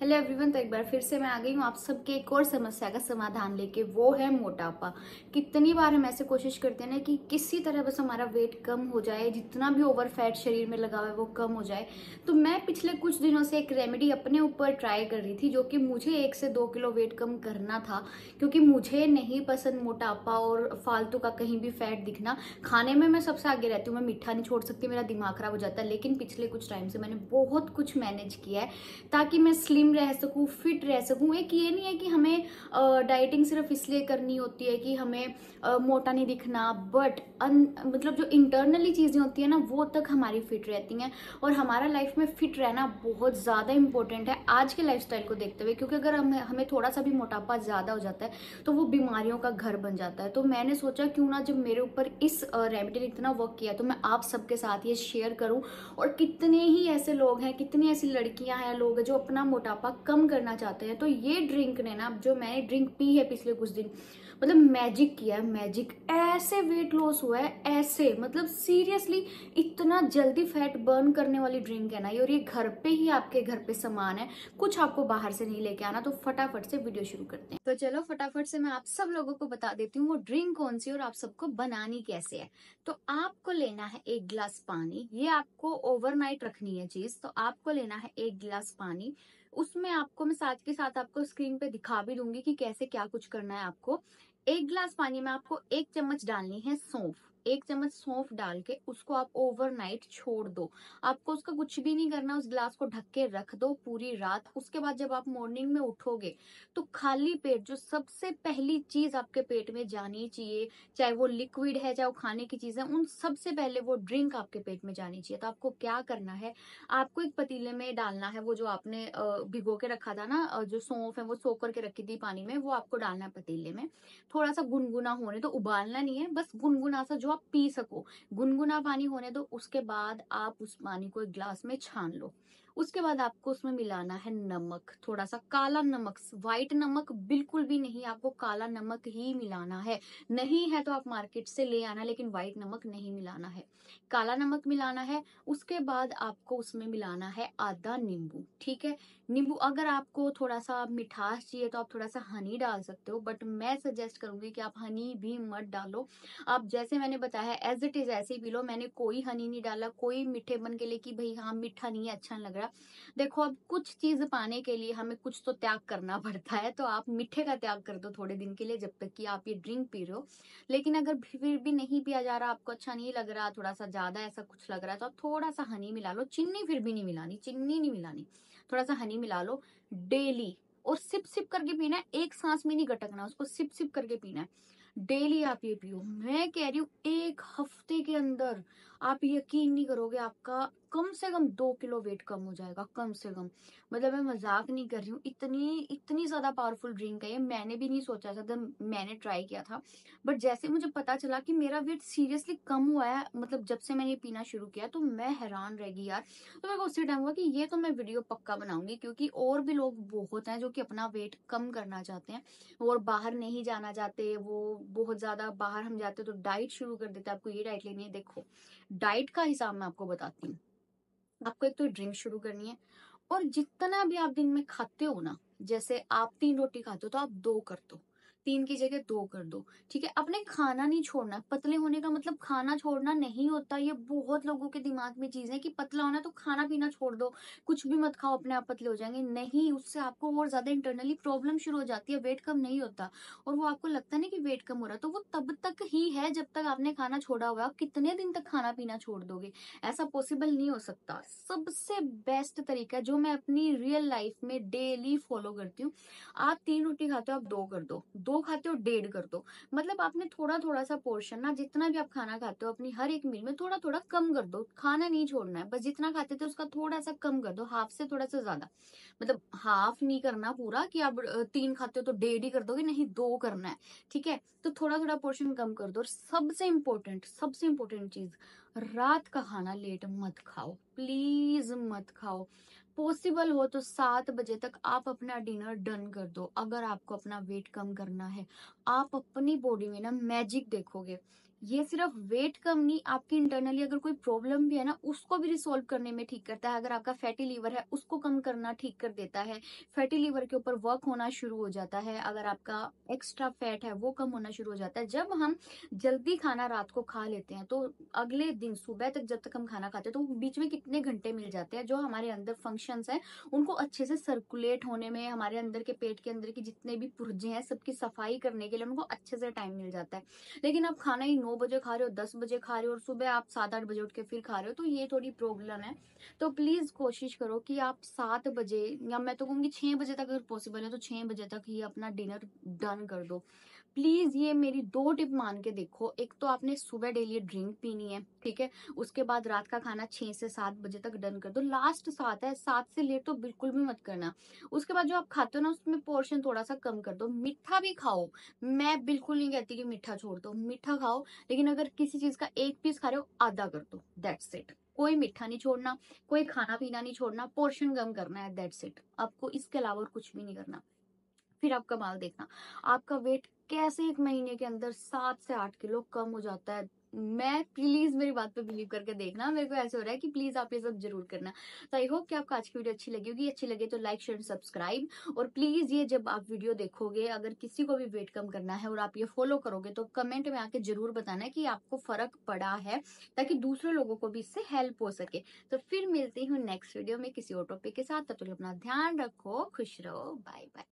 Hello everyone. तो एक बार फिर से मैं आ गई हूँ आप सबके एक और समस्या का समाधान लेके, वो है मोटापा। कितनी बार हम ऐसे कोशिश करते हैं ना कि किसी तरह बस हमारा वेट कम हो जाए, जितना भी ओवर फैट शरीर में लगा हुआ है वो कम हो जाए। तो मैं पिछले कुछ दिनों से एक रेमेडी अपने ऊपर ट्राई कर रही थी, जो कि मुझे 1 से 2 किलो वेट कम करना था। क्योंकि मुझे नहीं पसंद मोटापा और फालतू का कहीं भी फैट दिखना। खाने में मैं सबसे आगे रहती हूँ, मैं मीठा नहीं छोड़ सकती, मेरा दिमाग खराब हो जाता है। लेकिन पिछले कुछ टाइम से मैंने बहुत कुछ मैनेज किया है ताकि मैं स्लिम रह सकूं, फिट रह सकूं। एक ये नहीं है कि हमें डाइटिंग सिर्फ इसलिए करनी होती है कि हमें मोटा नहीं दिखना, बट मतलब जो इंटरनली चीजें होती है ना, वो तक हमारी फिट रहती हैं। और हमारा लाइफ में फिट रहना बहुत ज्यादा इंपॉर्टेंट है आज के लाइफस्टाइल को देखते हुए। क्योंकि अगर हमें थोड़ा सा भी मोटापा ज्यादा हो जाता है तो वो बीमारियों का घर बन जाता है। तो मैंने सोचा क्यों ना, जब मेरे ऊपर इस रेमेडी ने इतना वर्क किया, तो मैं आप सबके साथ ये शेयर करूं। और कितने ही ऐसे लोग हैं, कितनी ऐसी लड़कियां हैं, लोग हैं जो अपना मोटापा कम करना चाहते हैं। तो ये ड्रिंक ने ना, जो मैंने ड्रिंक पी है पिछले कुछ दिन, मतलब मैजिक किया है। मैजिक, ऐसे वेट लॉस हुआ है, ऐसे मतलब सीरियसली इतना जल्दी फैट बर्न करने वाली ड्रिंक है ना ये। और ये घर पे ही, आपके घर पे सामान है, कुछ आपको बाहर से नहीं लेके आना। तो फटाफट से वीडियो शुरू करते हैं। तो चलो फटाफट से मैं आप सब लोगों को बता देती हूँ वो ड्रिंक कौन सी और आप सबको बनानी कैसे है। तो आपको लेना है 1 गिलास पानी। ये आपको ओवरनाइट रखनी है चीज। तो आपको लेना है 1 गिलास पानी। उसमें आपको मैं साथ के साथ आपको स्क्रीन पे दिखा भी दूंगी कि कैसे क्या कुछ करना है आपको। 1 गिलास पानी में आपको 1 चम्मच डालनी है सौंफ। 1 चम्मच सौंफ डाल के उसको आप ओवरनाइट छोड़ दो। आपको उसका कुछ भी नहीं करना, उस गिलास को ढक के रख दो पूरी रात। उसके बाद जब आप मॉर्निंग में उठोगे तो खाली पेट जो सबसे पहली चीज आपके पेट में जानी चाहिए, चाहे वो लिक्विड है चाहे वो खाने की चीज है, उन सबसे पहले वो ड्रिंक आपके पेट में जानी चाहिए। तो आपको क्या करना है, आपको एक पतीले में डालना है वो जो आपने भिगो के रखा था ना, जो सौंफ है वो सोख करके रखी थी पानी में, वो आपको डालना है पतीले में। थोड़ा सा गुनगुना होने दो, उबालना नहीं है, बस गुनगुना सा जो आप पी सको, गुनगुना पानी होने दो। उसके बाद आप उस पानी को एक गिलास में छान लो। उसके बाद आपको उसमें मिलाना है नमक, थोड़ा सा काला नमक। व्हाइट नमक बिल्कुल भी नहीं, आपको काला नमक ही मिलाना है। नहीं है तो आप मार्केट से ले आना, लेकिन व्हाइट नमक नहीं मिलाना है, काला नमक मिलाना है। उसके बाद आपको उसमें मिलाना है आधा नींबू। ठीक है, नींबू, अगर आपको थोड़ा सा मिठास चाहिए तो आप थोड़ा सा हनी डाल सकते हो, बट मैं सजेस्ट करूंगी कि आप हनी भी मत डालो। आप जैसे मैंने बताया एज इट इज ऐसे ही पी लो। मैंने कोई हनी नहीं डाला, कोई मीठेपन के लिए कि भाई हाँ मीठा नहीं है, अच्छा नहीं लग रहा। देखो, अब कुछ चीज पाने के लिए हमें कुछ तो त्याग करना पड़ता है। तो आप मीठे का त्याग कर दो थोड़े दिन के लिए, जब तक कि आप ये ड्रिंक पी रहे हो। लेकिन अगर फिर भी नहीं पिया जा रहा, आपको अच्छा नहीं लग रहा, थोड़ा सा ज्यादा ऐसा कुछ लग रहा है, तो आप थोड़ा सा हनी मिला लो। चीनी फिर भी नहीं मिलानी, चीनी नहीं मिलानी, थोड़ा सा हनी मिला लो डेली। और सिप सिप करके पीना है, एक सांस में नहीं गटकना, उसको सिप सिप करके पीना है। डेली आप ये पियो, मैं कह रही हूँ 1 हफ्ते के अंदर आप यकीन नहीं करोगे, आपका कम से कम 2 किलो वेट कम हो जाएगा, कम से कम। मतलब मैं मजाक नहीं कर रही हूँ, इतनी इतनी ज्यादा पावरफुल ड्रिंक है ये। मैंने भी नहीं सोचा था जब मैंने ट्राई किया था, बट जैसे मुझे पता चला कि मेरा वेट सीरियसली कम हुआ है, मतलब जब से मैंने ये पीना शुरू किया, तो मैं हैरान रह गई यार। तो मेरे को उसी टाइम हुआ कि ये तो मैं वीडियो पक्का बनाऊंगी, क्योंकि और भी लोग बहुत हैं जो कि अपना वेट कम करना चाहते हैं और बाहर नहीं जाना चाहते। वो बहुत ज्यादा बाहर हम जाते तो डाइट शुरू कर देते हैं, आपको ये डाइट लेनी है। देखो, डाइट का हिसाब मैं आपको बताती हूँ। आपको एक तो ड्रिंक शुरू करनी है, और जितना भी आप दिन में खाते हो ना, जैसे आप 3 रोटी खाते हो तो आप 2 कर दो, 3 की जगह 2 कर दो। ठीक है, अपने खाना नहीं छोड़ना। पतले होने का मतलब खाना छोड़ना नहीं होता। ये बहुत लोगों के दिमाग में चीज है कि पतला होना है तो खाना पीना छोड़ दो, कुछ भी मत खाओ, अपने आप पतले हो जाएंगे। नहीं, उससे आपको और ज्यादा इंटरनली प्रॉब्लम शुरू हो जाती है, वेट कम नहीं होता। और वो आपको लगता है ना कि वेट कम हो रहा है, तो वो तब तक ही है जब तक आपने खाना छोड़ा हुआ है। आप कितने दिन तक खाना पीना छोड़ दोगे? ऐसा पॉसिबल नहीं हो सकता। सबसे बेस्ट तरीका जो मैं अपनी रियल लाइफ में डेली फॉलो करती हूँ, आप 3 रोटी खाते हो आप 2 कर दो, 2 खाते हो 1.5 कर दो। मतलब आपने थोड़ा थोड़ा सा पोर्शन ना, जितना भी आप खाना खाते हो अपनी हर एक मील में थोड़ा थोड़ा कम कर दो। खाना नहीं छोड़ना है, बस जितना खाते थे उसका थोड़ा सा कम कर दो, हाफ से थोड़ा सा ज्यादा। मतलब हाफ नहीं करना पूरा कि आप 3 खाते हो तो 1.5 ही कर दोगे, नहीं 2 करना है। ठीक है, तो थोड़ा थोड़ा पोर्शन कम कर दो। और सबसे इम्पोर्टेंट चीज, रात का खाना लेट मत खाओ, प्लीज मत खाओ। पॉसिबल हो तो 7 बजे तक आप अपना डिनर डन कर दो। अगर आपको अपना वेट कम करना है, आप अपनी बॉडी में ना मैजिक देखोगे। ये सिर्फ वेट कम नहीं, आपकी इंटरनली अगर कोई प्रॉब्लम भी है ना, उसको भी रिसोल्व करने में ठीक करता है। अगर आपका फैटी लीवर है, उसको कम करना ठीक कर देता है। फैटी लीवर के ऊपर वर्क होना शुरू हो जाता है। अगर आपका एक्स्ट्रा फैट है, वो कम होना शुरू हो जाता है। जब हम जल्दी खाना रात को खा लेते हैं, तो अगले दिन सुबह तक जब तक हम खाना खाते हैं, तो बीच में कितने घंटे मिल जाते हैं जो हमारे अंदर फंक्शंस हैं उनको अच्छे से सर्कुलेट होने में, हमारे अंदर के पेट के अंदर की जितने भी पुर्जे हैं सबकी सफाई करने के लिए उनको अच्छे से टाइम मिल जाता है। लेकिन आप खाना ही 9 बजे खा रहे हो, 10 बजे खा रहे हो, और सुबह आप 7-8 बजे उठ के फिर खा रहे हो, तो ये थोड़ी प्रॉब्लम है। तो प्लीज कोशिश करो कि आप 7 बजे, या मैं तो कहूंगी 6 बजे तक अगर पॉसिबल है तो 6 बजे तक ही अपना डिनर डन कर दो। प्लीज ये मेरी 2 टिप मान के देखो। एक तो आपने सुबह डेली ड्रिंक पीनी है, ठीक है। उसके बाद रात का खाना 6 से 7 बजे तक डन कर दो। लास्ट 7 है, 7 से लेट तो बिल्कुल भी मत करना। उसके बाद जो आप खाते हो ना, उसमें पोर्शन थोड़ा सा कम कर दो। मीठा भी खाओ, मैं बिल्कुल नहीं कहती कि मीठा छोड़ दो, मीठा खाओ, लेकिन अगर किसी चीज का एक पीस खा रहे हो, आधा कर दो, दैट्स इट। कोई मीठा नहीं छोड़ना, कोई खाना पीना नहीं छोड़ना, पोर्शन कम करना है, दैट्स इट। आपको इसके अलावा और कुछ भी नहीं करना। फिर आप कमाल देखना, आपका वेट कैसे 1 महीने के अंदर 7 से 8 किलो कम हो जाता है। मैं प्लीज मेरी बात पे बिलीव करके देखना, मेरे को ऐसे हो रहा है कि प्लीज आप ये सब जरूर करना। तो आई होप कि आपको आज की वीडियो अच्छी लगी होगी। अच्छी लगे तो लाइक शेयर सब्सक्राइब। और प्लीज ये जब आप वीडियो देखोगे, अगर किसी को भी वेट कम करना है और आप ये फॉलो करोगे, तो कमेंट में आके जरूर बताना कि आपको फर्क पड़ा है, ताकि दूसरे लोगों को भी इससे हेल्प हो सके। तो फिर मिलती हूँ नेक्स्ट वीडियो में किसी और टॉपिक के साथ। तब तक अपना ध्यान रखो, खुश रहो, बाय बाय।